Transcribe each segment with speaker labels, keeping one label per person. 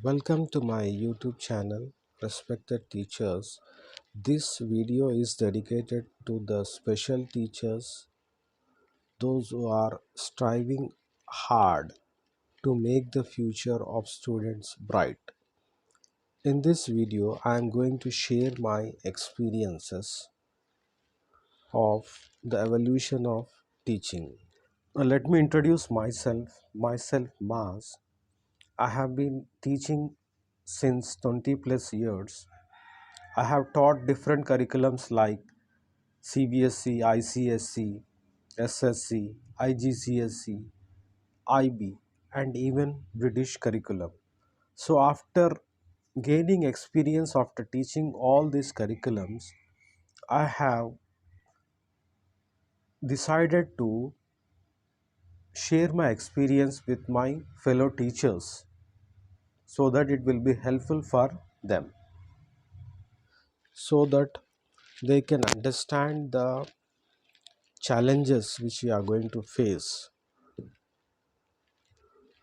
Speaker 1: Welcome to my YouTube channel, respected teachers. This video is dedicated to the special teachers, those who are striving hard to make the future of students bright. In this video, I am going to share my experiences of the evolution of teaching. Let me introduce myself. Myself, Maz. I have been teaching since 20 plus years. I have taught different curriculums like CBSE, ICSE, SSC, IGCSE, IB, and even British curriculum. So, after gaining experience after teaching all these curriculums, I have decided to share my experience with my fellow teachers so that it will be helpful for them, so that they can understand the challenges which we are going to face.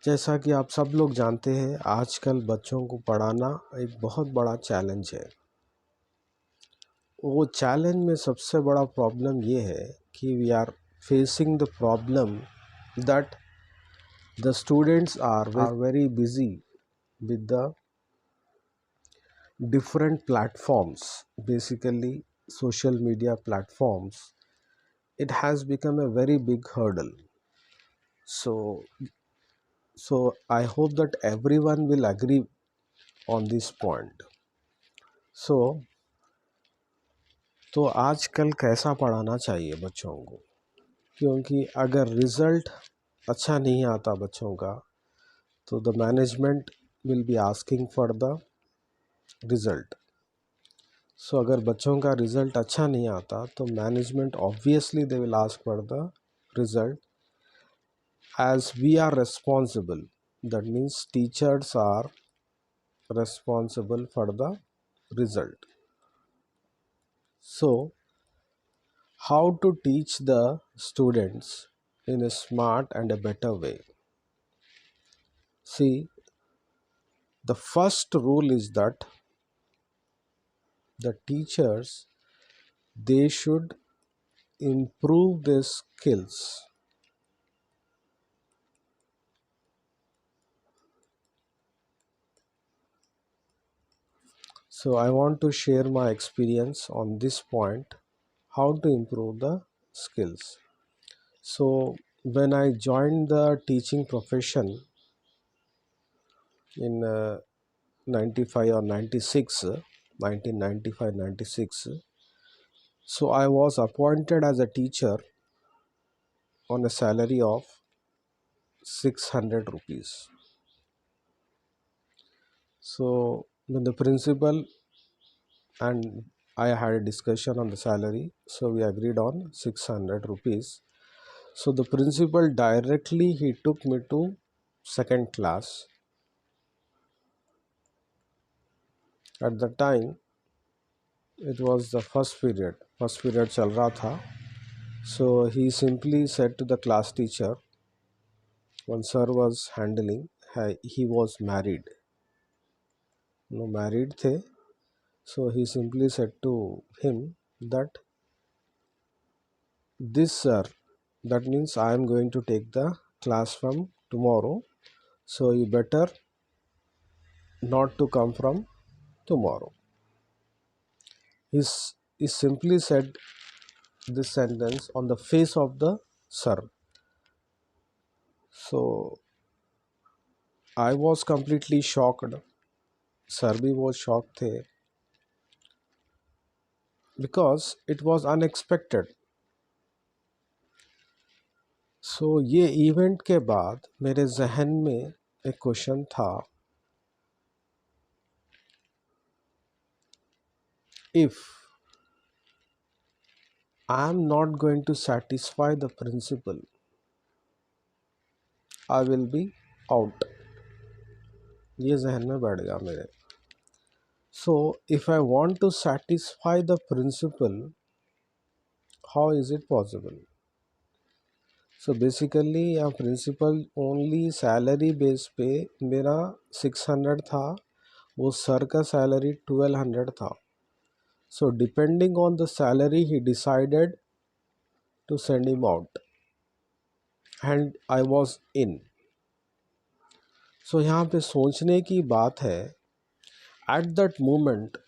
Speaker 1: जैसा कि आप सब लोग जानते हैं, आजकल बच्चों को पढ़ाना एक बहुत बड़ा चैलेंज है। वो चैलेंज में सबसे बड़ा प्रॉब्लम ये है कि we are facing the problem that the students are very busy with the different platforms, basically social media platforms. It has become a very big hurdle. So I hope that everyone will agree on this point. तो आजकल कैसा पढ़ाना चाहिए बच्चों को, क्योंकि अगर result अच्छा नहीं आता बच्चों का तो the management will be asking for the result. So अगर बच्चों का रिज़ल्ट अच्छा नहीं आता तो management obviously they will ask for the result, as we are responsible. That means teachers are responsible for the result. So how to teach the students in a smart and a better way? See, the first rule is that the teachers, they should improve their skills. So I want to share my experience on this point, how to improve the skills. So when I joined the teaching profession in 95 or 96, 1995 96, so I was appointed as a teacher on a salary of 600 rupees. So when the principal and I had a discussion on the salary, so we agreed on 600 rupees. So the principal directly he took me to second class. At the time it was the first period चल रहा था. So he simply said to the class teacher, when sir was handling, he was married, no married थे. So he simply said to him that this sir, that means I am going to take the class from tomorrow, so you better not to come from tomorrow. He simply said this sentence on the face of the sir. So I was completely shocked. Sir bhi was shocked थे, because it was unexpected. So ये event के बाद मेरे जहन में एक question था, if I am not going to satisfy the principal, I will be out. ये जहन में बैठ गया मेरे. So if I want to satisfy the principal, how is it possible? So basically यहाँ प्रिंसिपल ओनली सैलरी बेस पे मेरा 600 था, वो सर का सैलरी 1200 था. So depending on the salary he decided to send him out and I was in. So यहाँ पे सोचने की बात है, at that moment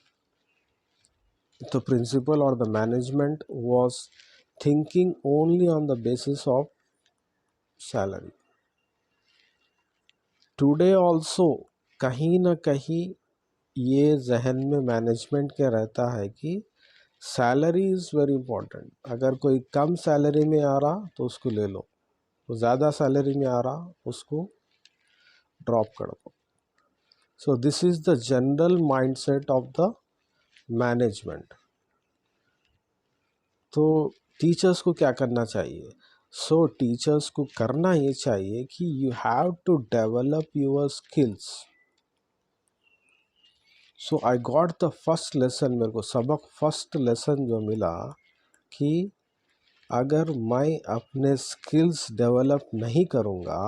Speaker 1: the principal or the management was thinking only on the basis of salary. Today also कहीं ना कहीं ये जहन में मैनेजमेंट के रहता है कि सैलरी इज़ वेरी इंपॉर्टेंट. अगर कोई कम सैलरी में आ रहा तो उसको ले लो, तो ज़्यादा सैलरी में आ रहा उसको ड्रॉप कर दो. So this is the general mindset of the management. तो टीचर्स को क्या करना चाहिए? सो टीचर्स को करना ये चाहिए कि you have to develop your skills. So I got the first lesson, मेरे को सबक फर्स्ट लेसन जो मिला कि अगर मैं अपने स्किल्स डेवलप नहीं करूँगा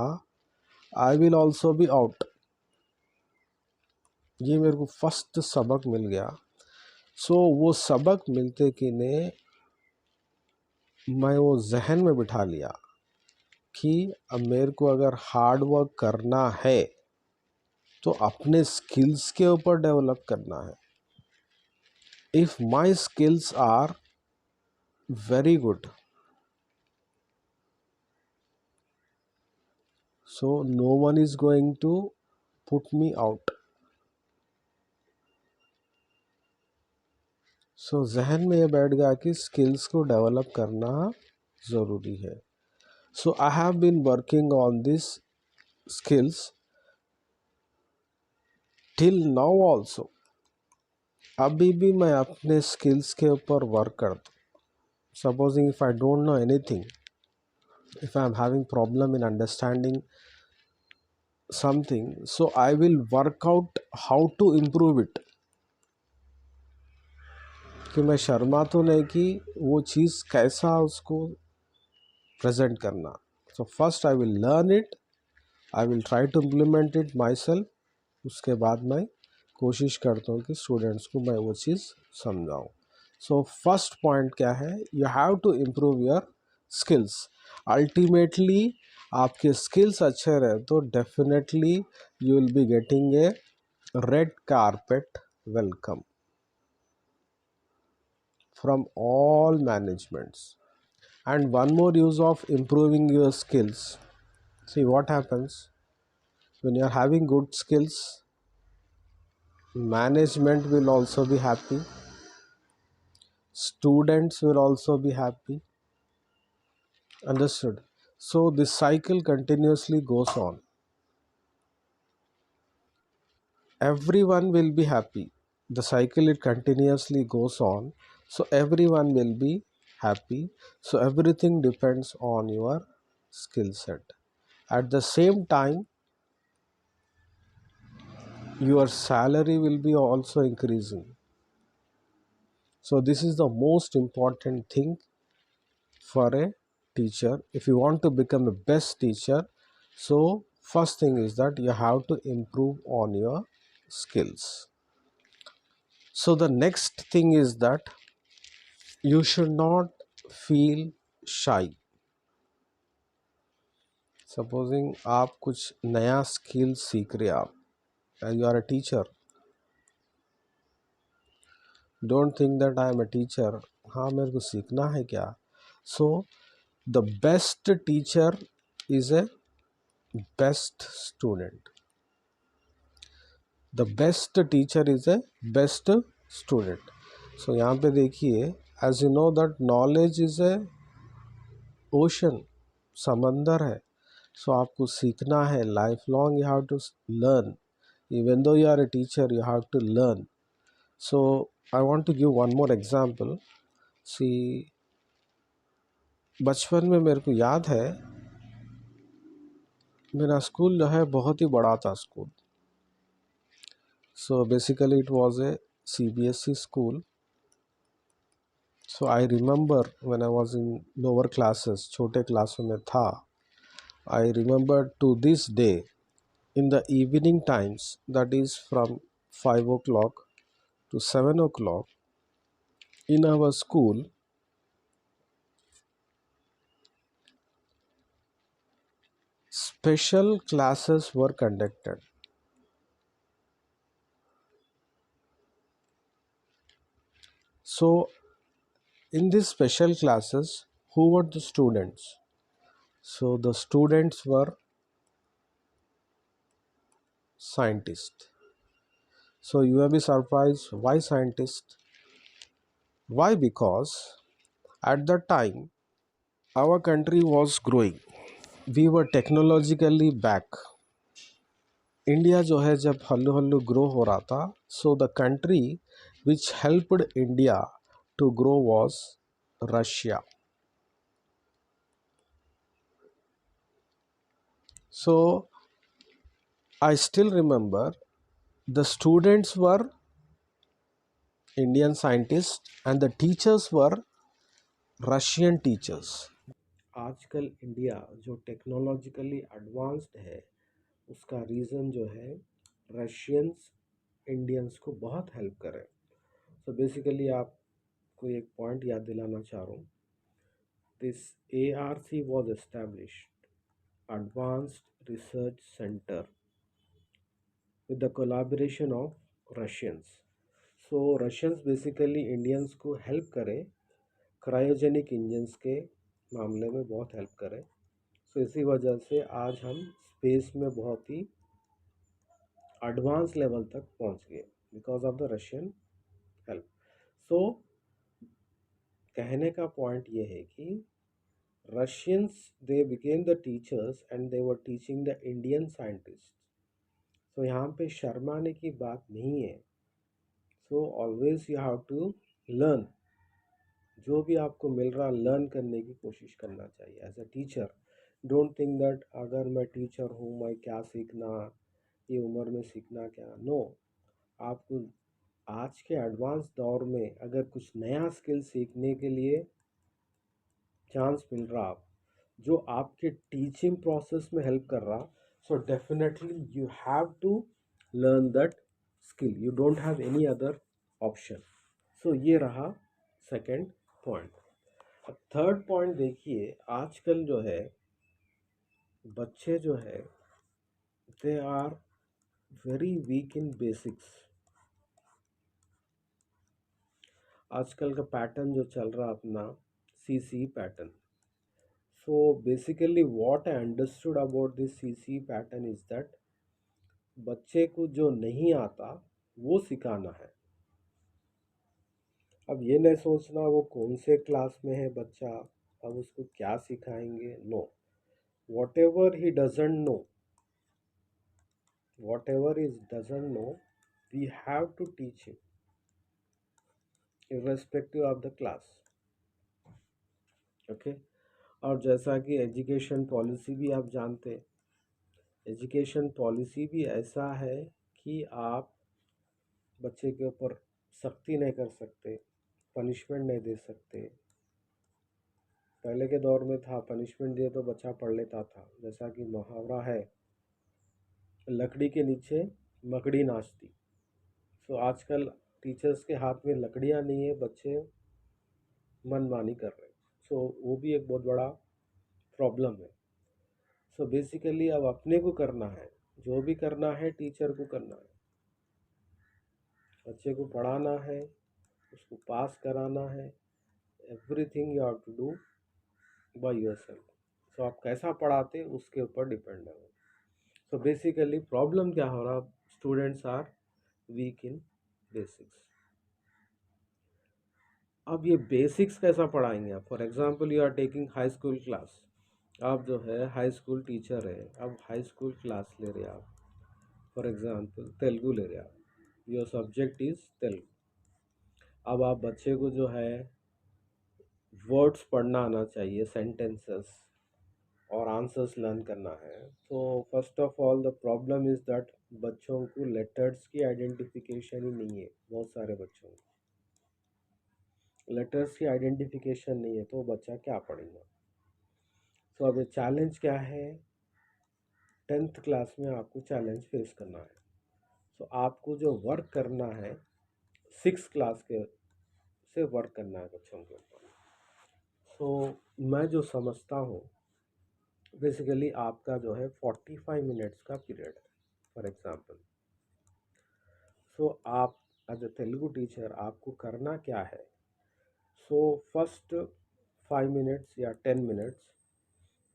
Speaker 1: I will also be out. ये मेरे को फर्स्ट सबक मिल गया. सो वो सबक मिलते कि ने मैं वो जहन में बिठा लिया कि अब मेरे को अगर हार्ड वर्क करना है तो अपने स्किल्स के ऊपर डेवलप करना है. If my skills are very good, so no one is going to put me out. So जहन में ये बैठ गया कि स्किल्स को डेवलप करना ज़रूरी है. So I have been working on this skills till now also. अभी भी मैं अपने स्किल्स के ऊपर वर्क करता हूँ. Supposing if I don't know anything, if I am having problem in understanding something, so I will work out how to improve it. कि मैं शर्मा तो नहीं कि वो चीज़ कैसा उसको प्रेजेंट करना. So first I will learn it, I will try to implement it myself. उसके बाद मैं कोशिश करता हूँ कि स्टूडेंट्स को मैं वो चीज़ समझाऊँ. सो फर्स्ट पॉइंट क्या है? You have to improve your skills. Ultimately आपके स्किल्स अच्छे रहे तो definitely you will be getting a red carpet welcome from all managements. And one more use of improving your skills. See what happens when you are having good skills, management will also be happy, students will also be happy. Understood? So this cycle continuously goes on. Everyone will be happy. The cycle it continuously goes on. So everyone will be happy. So everything depends on your skill set. At the same time, your salary will be also increasing. So this is the most important thing for a teacher. If you want to become a best teacher, so first thing is that you have to improve on your skills. So the next thing is that you should not feel shy. Supposing आप कुछ नया skill सीख रहे आप, you are a teacher, don't think that I am a teacher, हाँ मेरे को सीखना है क्या. So the best teacher is a best student. The best teacher is a best student. So यहाँ पे देखिए, as you know that knowledge is a ocean, समंदर है. So आपको सीखना है, lifelong you have to learn. Even though you are a teacher, you have to learn. So I want to give one more example. See, बचपन में मेरे को याद है, मेरा स्कूल जो है बहुत ही बड़ा था school. So basically it was a CBSE school. So I remember when I was in lower classes, छोटे क्लासों में था, I remember to this day in the evening times, that is from 5 o'clock to 7 o'clock, in our school special classes were conducted. So in these special classes, who were the students? So the students were scientists. So you may be surprised, why scientists? Why? Because at that time our country was growing. We were technologically back. India जो है जब हल्लू हल्लू grow हो रहा था, so the country which helped India to grow was Russia. So I still remember the students were Indian scientists and the teachers were Russian teachers. आजकल India जो टेक्नोलॉजिकली एडवांस्ड है, उसका रीज़न जो है रशियंस इंडियंस को बहुत help करें. So basically आपको एक पॉइंट याद दिलाना चाह रहा हूँ. This ARC was established, Advanced Research Center, with the collaboration of Russians. So Russians basically Indians को हेल्प करें, क्रायोजेनिक इंजन्स के मामले में बहुत हेल्प करें. सो इसी वजह से आज हम स्पेस में बहुत ही एडवांस लेवल तक पहुंच गए, because of the Russian help. So कहने का पॉइंट ये है कि Russians they became the teachers and they were teaching the Indian scientist. So यहाँ पे शर्माने की बात नहीं है. So always you have to learn. जो भी आपको मिल रहा लर्न करने की कोशिश करना चाहिए as a teacher. Don't think that अगर मैं टीचर हूँ मैं क्या सीखना, ये उम्र में सीखना क्या. नो, आपको आज के एडवांस दौर में अगर कुछ नया स्किल सीखने के लिए चांस मिल रहा, आप जो आपके टीचिंग प्रोसेस में हेल्प कर रहा, so definitely you have to learn that skill. You don't have any other option. So ये रहा सेकंड पॉइंट. अब थर्ड पॉइंट देखिए, आजकल जो है बच्चे जो है they are very weak in basics. आजकल का पैटर्न जो चल रहा अपना CC pattern. So basically what I understood about this CC pattern is that बच्चे को जो नहीं आता वो सिखाना है. अब ये नहीं सोचना वो कौन से क्लास में है बच्चा, अब उसको क्या सिखाएंगे. No, whatever he doesn't know, whatever is doesn't know, we have to teach him irrespective of the class. Okay. और जैसा कि एजुकेशन पॉलिसी भी आप जानते हैं, एजुकेशन पॉलिसी भी ऐसा है कि आप बच्चे के ऊपर सख्ती नहीं कर सकते, पनिशमेंट नहीं दे सकते. पहले के दौर में था पनिशमेंट दिए तो बच्चा पढ़ लेता था. जैसा कि मुहावरा है, लकड़ी के नीचे मकड़ी नाचती. सो आजकल टीचर्स के हाथ में लकड़ियां नहीं है, बच्चे मनमानी कर रहे हैं. सो वो भी एक बहुत बड़ा प्रॉब्लम है. सो बेसिकली अब अपने को करना है, जो भी करना है टीचर को करना है. बच्चे को पढ़ाना है, उसको पास कराना है. Everything you have to do by yourself. So आप कैसा पढ़ाते उसके ऊपर डिपेंड है. सो बेसिकली प्रॉब्लम क्या हो रहा, students are weak in basics. अब ये बेसिक्स कैसा पढ़ाएंगे आप. For example you are taking high school class. आप जो है हाई स्कूल टीचर है, अब हाई स्कूल क्लास ले रहे आप. फॉर एग्जांपल तेलुगु ले रहे आप, योर सब्जेक्ट इज़ तेलुगु. अब आप बच्चे को जो है वर्ड्स पढ़ना आना चाहिए, सेंटेंसेस और आंसर्स लर्न करना है. तो first of all the problem is that बच्चों को लेटर्स की आइडेंटिफिकेशन ही नहीं है बहुत सारे बच्चों को. लेटर्स की आइडेंटिफिकेशन नहीं है तो बच्चा क्या पढ़ेगा। तो अब ये चैलेंज क्या है, 10th क्लास में आपको चैलेंज फेस करना है। तो आपको जो वर्क करना है 6 क्लास के से वर्क करना है बच्चों के ऊपर। तो मैं जो समझता हूँ बेसिकली आपका जो है 45 मिनट्स का पीरियड है फॉर एग्जांपल। सो आप एज अ तेलुगु टीचर आपको करना क्या है, सो फर्स्ट 5 मिनट्स या 10 minutes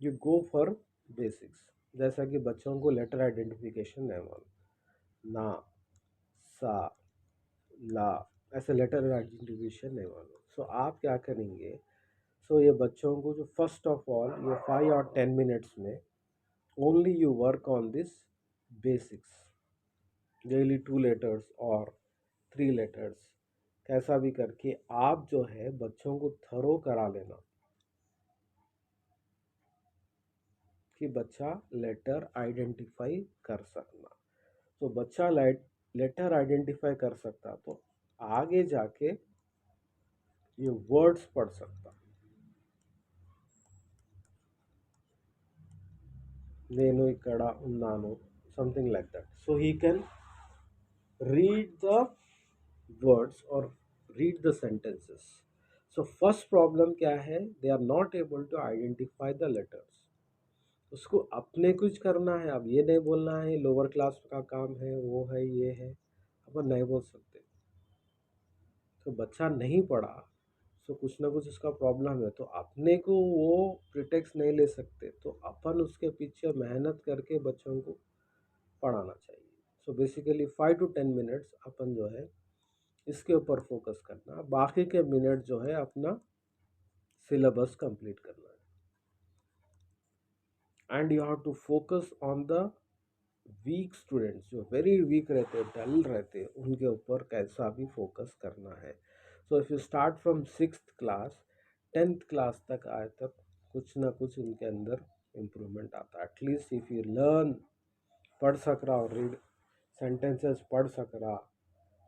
Speaker 1: you go for basics. जैसा कि बच्चों को लेटर आइडेंटिफिकेशन नहीं मालूम, ना, सा, ला, ऐसे लेटर आइडेंटिफिकेशन नहीं मालूम। सो आप क्या करेंगे, सो ये बच्चों को जो फर्स्ट ऑफ ऑल ये 5 और 10 मिनट्स में only you work on this basics, daily 2 letters और 3 लेटर्स, कैसा भी करके आप जो है बच्चों को थरो करा लेना कि बच्चा लेटर आइडेंटिफाई कर सकना। तो बच्चा लेटर आइडेंटिफाई कर सकता तो आगे जाके ये वर्ड्स पढ़ सकता। నేను ఇక్కడ ఉన్నాను, something like that, so he can read the words or read the sentences. So first problem क्या है, they are not able to identify the letters। उसको अपने कुछ करना है, अब ये नहीं बोलना है लोअर क्लास का काम है, वो है, ये है, अपन नहीं बोल सकते। तो बच्चा नहीं पढ़ा, तो कुछ ना कुछ उसका प्रॉब्लम है, तो अपने को वो प्रिटेक्स नहीं ले सकते, तो अपन उसके पीछे मेहनत करके बच्चों को पढ़ाना चाहिए। सो बेसिकली 5 to 10 मिनट्स अपन जो है इसके ऊपर फोकस करना, बाकी के मिनट जो है अपना सिलेबस कंप्लीट करना है। And you have to focus on the weak students, जो वेरी वीक रहते हैं, डल रहते हैं, उनके ऊपर कैसा भी फोकस करना है। So if you start from 6th class 10th class तक आए तक कुछ ना कुछ उनके अंदर इम्प्रूवमेंट आता है। एटलीस्ट इफ़ यू लर्न, पढ़ सक रहा और रीड सेंटेंसेस पढ़ सक रहा,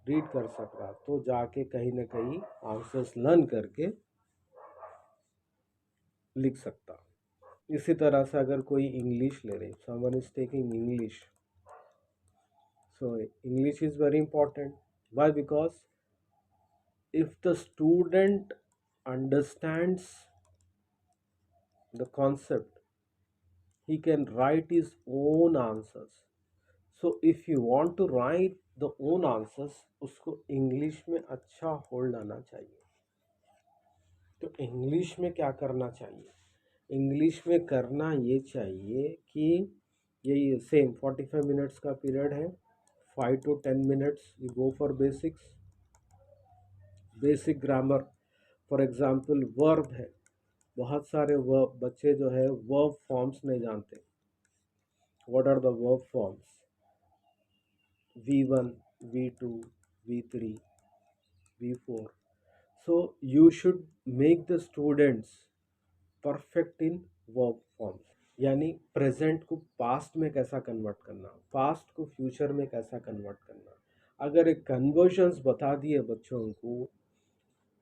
Speaker 1: रीड कर सक रहा, तो जाके कहीं ना कहीं आंसर्स लर्न करके लिख सकता। इसी तरह से अगर कोई इंग्लिश ले रहे, someone is taking English, so English is very important. Why? Because if the student understands the concept, he can write his own answers. So if you want to write the own answers, उसको English में अच्छा hold आना चाहिए। तो English में क्या करना चाहिए, इंग्लिश में करना ये चाहिए कि यही सेम 45 मिनट्स का पीरियड है, 5 to 10 minutes you go for basics, basic grammar. For example verb है, बहुत सारे वर्ब बच्चे जो है वर्ब फॉर्म्स नहीं जानते। What are the verb forms, V1, V2, V3, V4। So you should make the students perfect in verb forms, यानी present को पास्ट में कैसा कन्वर्ट करना, पास्ट को फ्यूचर में कैसा कन्वर्ट करना। अगर एक कन्वर्जन्स बता दिए बच्चों को,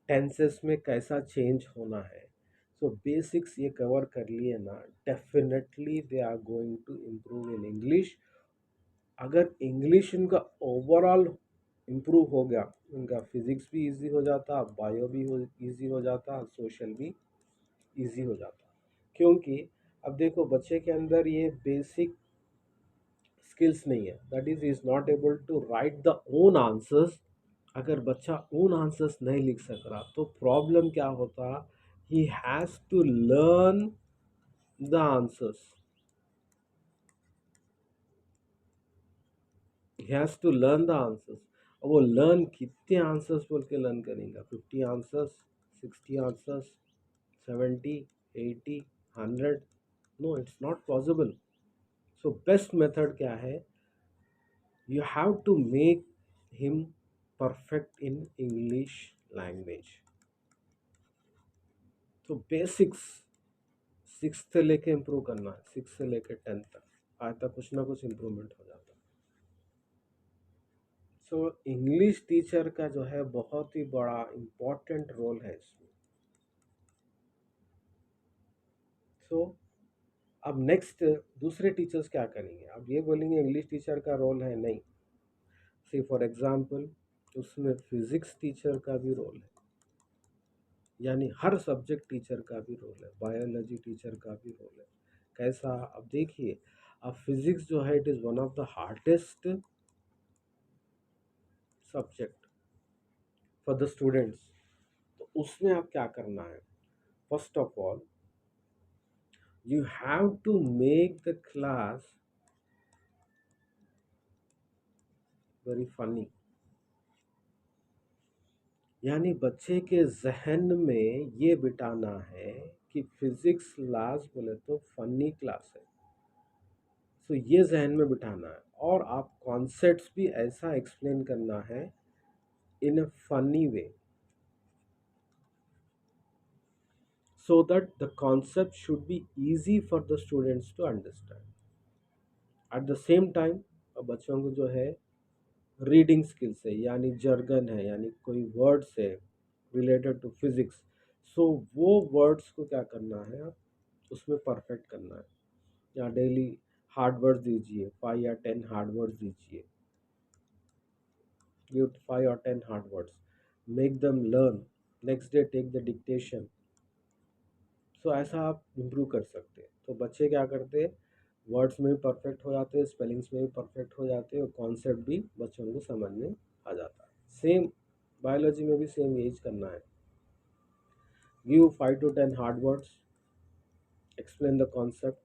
Speaker 1: टेंसेस में कैसा चेंज होना है, सो बेसिक्स ये कवर कर लिए ना, definitely they are going to improve in English. अगर इंग्लिश इनका ओवरऑल इम्प्रूव हो गया, उनका फिजिक्स भी इजी हो जाता, बायो भी इजी हो जाता, सोशल भी इजी हो जाता। क्योंकि अब देखो बच्चे के अंदर ये बेसिक स्किल्स नहीं है, that is not able to write the own answers. अगर बच्चा ओन आंसर्स नहीं लिख सक रहा तो प्रॉब्लम क्या होता, he has to learn the answers, he has to learn the answers. अब वो लर्न कितने आंसर्स बोल के लर्न करेंगे, 50 answers, 60 answers, 70, 80, 100? No, it's not possible. So best method क्या है, you have to make him perfect in English language। तो basics 6 से लेके इम्प्रूव करना है, 6 से लेके 10 तक, आज तक कुछ ना कुछ इम्प्रूवमेंट हो जाता है। सो इंग्लिश टीचर का जो है बहुत ही बड़ा इम्पोर्टेंट रोल है इसमें। सो अब नेक्स्ट दूसरे टीचर्स क्या करेंगे, अब ये बोलेंगे इंग्लिश टीचर का रोल है, नहीं। सी फॉर एग्जांपल उसमें फिजिक्स टीचर का भी रोल है, यानी हर सब्जेक्ट टीचर का भी रोल है, बायोलॉजी टीचर का भी रोल है। कैसा, अब देखिए, अब फिजिक्स जो है it is one of the hardest subject for the students. तो उसमें आप क्या करना है, first of all you have to make the class very funny, यानी बच्चे के जहन में ये बिठाना है कि फिजिक्स क्लास बोले तो फनी क्लास है। सो ये जहन में बिठाना है, और आप कॉन्सेप्ट्स भी ऐसा एक्सप्लेन करना है in a funny way so that the concept should be easy for the students to understand. At the same time बच्चों को जो है रीडिंग स्किल्स है, यानी जर्गन है, यानी कोई वर्ड्स है रिलेटेड टू फिजिक्स, सो वो वर्ड्स को क्या करना है, आप उसमें परफेक्ट करना है। या डेली हार्ड वर्ड्स दीजिए, 5 या 10 हार्ड वर्ड्स दीजिए, give 5 or 10 hard words, make them learn, next day take the dictation. So ऐसा आप इम्प्रूव कर सकते हैं। तो बच्चे क्या करते हैं, वर्ड्स में भी परफेक्ट हो जाते हैं, स्पेलिंग्स में भी परफेक्ट हो जाते हैं, और कॉन्सेप्ट भी बच्चों को समझ में आ जाता है। सेम बायोलॉजी में भी सेम यही करना है, give 5 to 10 hard words, explain the concept,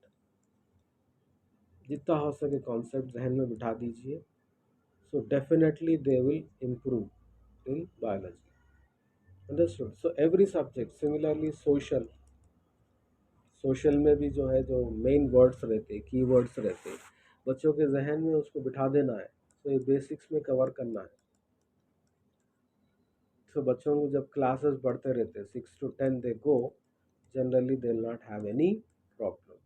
Speaker 1: जितना हो सके कॉन्सेप्ट जहन में बिठा दीजिए। So definitely they will improve in biology, understood. So every subject similarly social में भी जो है, जो मेन वर्ड्स रहते, की वर्ड्स रहते, बच्चों के जहन में उसको बिठा देना है। तो ये बेसिक्स में कवर करना है। तो बच्चों को जब क्लासेस बढ़ते रहते 6 to 10 they go, generally they will not have any problem.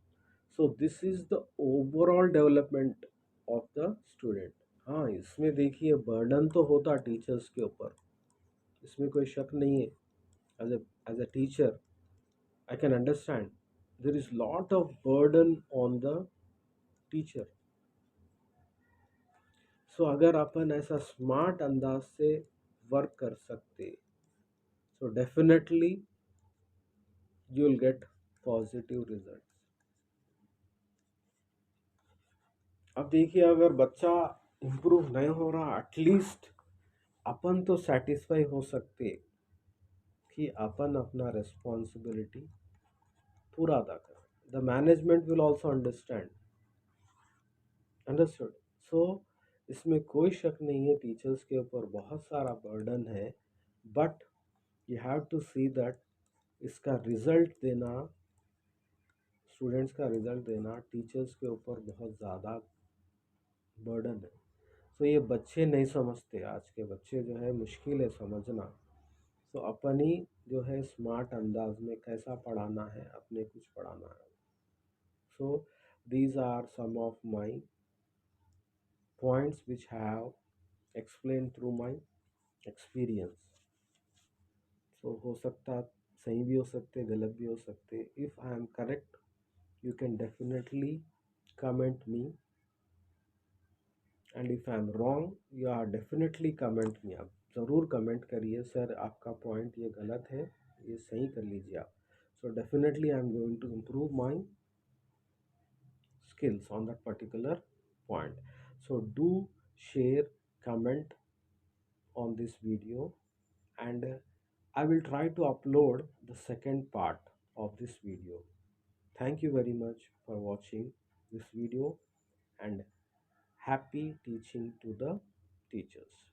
Speaker 1: So this is the overall development of the student. हाँ, इसमें देखिए बर्डन तो होता टीचर्स के ऊपर, इसमें कोई शक नहीं है। As a teacher I can understand there is lot of burden on the teacher. So अगर अपन ऐसा स्मार्ट अंदाज से वर्क कर सकते, so definitely you will get positive results. अब देखिए, अगर बच्चा इम्प्रूव नहीं हो रहा, एटलीस्ट अपन तो सेटिस्फाई हो सकते कि अपन अपना रिस्पॉन्सिबिलिटी पूरा अदा करें। The management will also understood. So इसमें कोई शक नहीं है, टीचर्स के ऊपर बहुत सारा बर्डन है, but you have to see that इसका रिजल्ट देना, स्टूडेंट्स का रिजल्ट देना टीचर्स के ऊपर बहुत ज़्यादा बर्डन है। सो ये बच्चे नहीं समझते, आज के बच्चे जो है मुश्किल है समझना। सो अपन ही जो है स्मार्ट अंदाज में कैसा पढ़ाना है, अपने कुछ पढ़ाना है। So these are some of my points which have explained through my experience. So हो सकता, सही भी हो सकते, गलत भी हो सकते। If I am correct you can definitely comment me, and if I am wrong you are definitely comment me. आप ज़रूर कमेंट करिए, सर आपका पॉइंट ये गलत है, ये सही कर लीजिए आप। So definitely I am going to improve my skills on that particular point. So do share, comment on this video, and I will try to upload the second part of this video. Thank you very much for watching this video, and happy teaching to the teachers.